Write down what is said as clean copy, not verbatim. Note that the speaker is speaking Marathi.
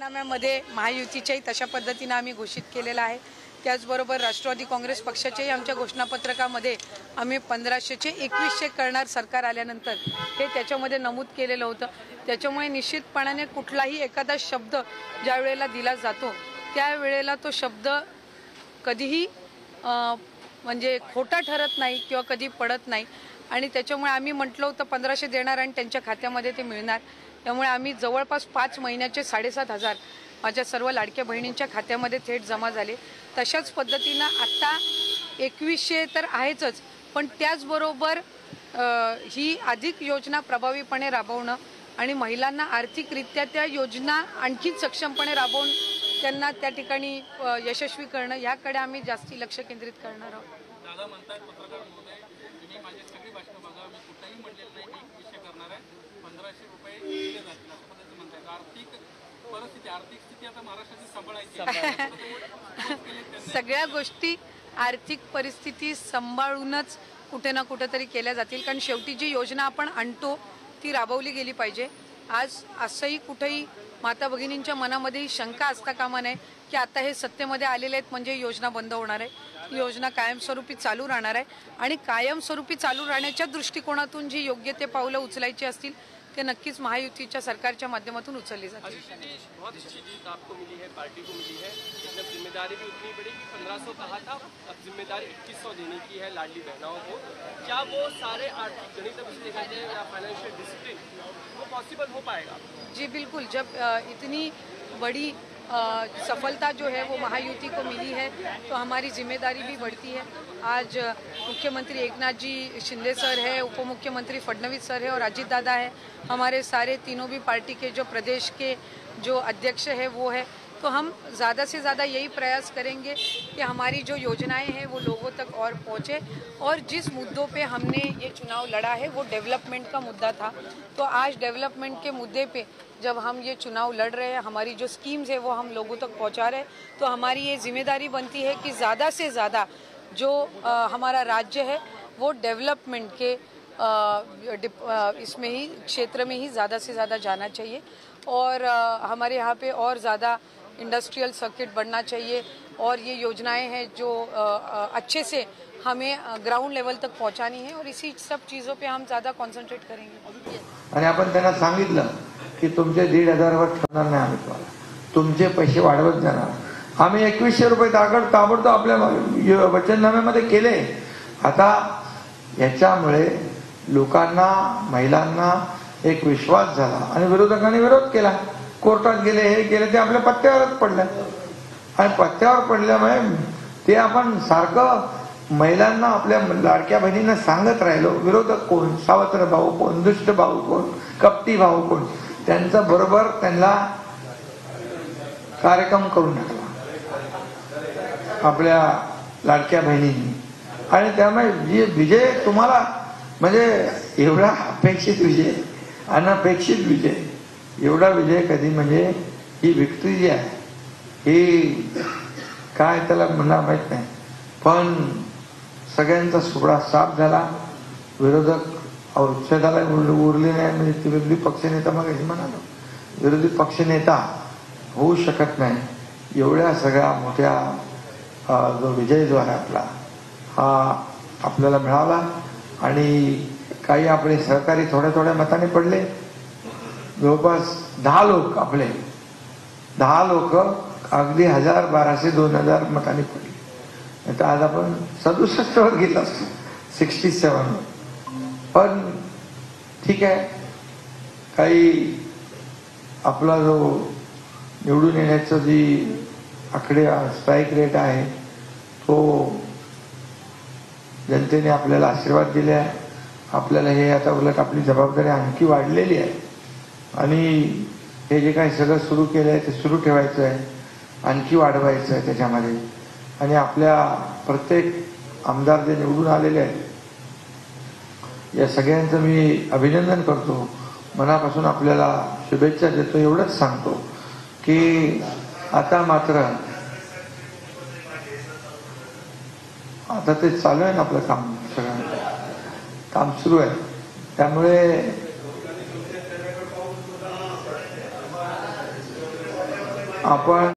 जाहीरनाम्यामध्ये महायुतीच्याही तशा पद्धतीने आम्ही घोषित केलेला आहे। त्याचबरोबर राष्ट्रवादी काँग्रेस पक्षाच्याही आमच्या घोषणापत्रकामध्ये आम्ही 1500चे 2100 करणार सरकार आल्यानंतर हे त्याच्यामध्ये नमूद केलेलं होतं। त्याच्यामुळे निश्चितपणाने कुठलाही एखादा शब्द ज्या वेळेला दिला जातो त्यावेळेला तो शब्द कधीही म्हणजे खोटा ठरत नाही किंवा कधी पडत नाही आणि त्याच्यामुळे आम्ही म्हटलं होतं 1500 देणार आणि त्यांच्या खात्यामध्ये ते मिळणार। त्यामुळे आम्ही जवळपास 5 महिन्याचे 7500 माझ्या सर्व लाडक्या बहिणींच्या खात्यामध्ये थेट जमा झाले। तशाच पद्धतीने आता 2100 तर आहेच, पण त्याचबरोबर ही अधिक योजना प्रभावीपणे राबवणं आणि महिलांना आर्थिकरित्या त्या योजना आणखी सक्षमपणे राबवून त्यांना त्या ठिकाणी यशस्वी करणं याकडे आम्ही जास्ती लक्ष केंद्रित करणार आहोत। दादा म्हणतात पत्रकार महोदय, तुम्ही माझी सगळी भाषण बघा, मी कुठेही म्हटलेलं नाही की विषय करणार आहे, 1500 रुपये दिले जातील असं पद्धतीने म्हणतात। आर्थिक परिस्थिती, आर्थिक स्थिती आता महाराष्ट्राची सांभाळायची सगळ्या गोष्टी आर्थिक परिस्थिती सांभाळूनच कुठे ना कुठेतरी केल्या जातील, कारण शेवटी जी योजना आपण आणतो ती राबवली गेली पाहिजे। आज असंही कुठेही माता भगिनींच्या मनामध्ये शंका असता कामा नये की आता हे सत्तेमध्ये आलेले आहेत म्हणजे योजना बंद होणार आहे। ही योजना कायमस्वरूपी चालू राहणार आहे आणि कायमस्वरूपी चालू राहण्याच्या दृष्टिकोनातून जी योग्य ते पावलं उचलायची असतील ते नक्कीच महायुतीच्या सरकारच्या माध्यमातून उचलली जातील। बहुत अच्छी जीत आपको मिली है, पार्टी को मिली है, जब जिम्मेदारी भी उतनी बड़ी 1500 कहा था, अब जिम्मेदारी 2100 देने की है लाडली बहनों को। क्या वो सारे आर्थिक गणित देखा जाए या फाइनेंशियल डिसिप्लिन वो पॉसिबल हो पाएगा? जी बिल्कुल, जब इतनी बड़ी सफलता जो है वो महायुति को मिली है तो हमारी जिम्मेदारी भी बढ़ती है। आज मुख्यमंत्री एकनाथ जी शिंदे सर है, उप मुख्यमंत्री फडणवीस सर है और अजीत दादा है, हमारे सारे तीनों भी पार्टी के जो प्रदेश के जो अध्यक्ष है वो है। तो हम ज़्यादा से ज़्यादा यही प्रयास करेंगे कि हमारी जो योजनाएं हैं वो लोगों तक और पहुँचे और जिस मुद्दों पे हमने ये चुनाव लड़ा है वो डेवलपमेंट का मुद्दा था। तो आज डेवलपमेंट के मुद्दे पे जब हम ये चुनाव लड़ रहे हैं, हमारी जो स्कीम्स है वो हम लोगों तक पहुँचा रहे हैं, तो हमारी ये जिम्मेदारी बनती है कि ज़्यादा से ज़्यादा जो हमारा राज्य है वो डेवलपमेंट के इसमें ही क्षेत्र में ही ज़्यादा से ज़्यादा जाना चाहिए और हमारे यहाँ पे और ज़्यादा इंडस्ट्रियल सर्किट बढ़ना चाहिए और ये योजनाएं हैं जो अच्छे से हमें ग्राउंड लेवल तक पहुंचानी है और इसी सब चीज़ों पे हम ज़्यादा कॉन्सन्ट्रेट करेंगे। आणि आपण त्यांना सांगितलं की तुमचे 1,500 वर ठरणार नाही, आम्ही तुमचे पैसे वाढवत जाणार। आम्ही 2100 रुपये ताबडतोब आपल्या वचननाम्यामध्ये केले। आता याच्यामुळे लोकांना, महिलांना एक विश्वास झाला आणि विरोधकांनी विरोध केला, कोर्टात गेले, हे गेले, ते आपल्या पत्त्यावरच पडले आणि पत्त्यावर पडल्यामुळे ते आपण सारखं महिलांना, आपल्या लाडक्या बहिणींना सांगत राहिलो, विरोधक कोण, सावत्र भाऊ कोण, दुष्ट भाऊ कोण, कपटी भाऊ कोण, त्यांचा बरोबर त्यांना कार्यक्रम करून टाकला आपल्या लाडक्या बहिणींनी। आणि त्यामुळे जे विजय तुम्हाला म्हणजे एवढा अपेक्षित विजय, अनपेक्षित विजय, एवढा विजय कधी म्हणजे ही विक्ट्री जी आहे ही काय त्याला म्हणा माहित नाही, पण सगळ्यांचा सुबडा साफ झाला। विरोधक औषधाला उरले नाही म्हणजे ती विरोधी पक्षनेता, मग म्हणालो विरोधी पक्षनेता होऊ शकत नाही। एवढ्या सगळ्या मोठ्या जो विजय जो आहे आपला हा आपल्याला मिळाला आणि काही आपले सहकारी थोड्या थोड्या मताने पडले, जवळपास 10 लोक, आपले 10 लोक अगदी 1000, 1200, 2000 मतांनी पडले। आता आज आपण 67 वर गेलो असतो, 67। पण ठीक आहे, काही आपला जो निवडून येण्याचं जी आकडे स्ट्राईक रेट आहे तो जनतेने आपल्याला आशीर्वाद दिले आहे। आपल्याला हे आता उलट आपली जबाबदारी आणखी वाढलेली आहे आणि हे जे काही सगळं सुरू केलं आहे ते सुरू ठेवायचं आहे, आणखी वाढवायचं आहे त्याच्यामध्ये। आणि आपल्या प्रत्येक आमदार जे निवडून आलेले आहेत या सगळ्यांचं मी अभिनंदन करतो, मनापासून आपल्याला शुभेच्छा देतो। एवढंच सांगतो की आता मात्र आता ते चालू आहे ना आपलं काम, सगळं काम सुरू आहे, त्यामुळे आपण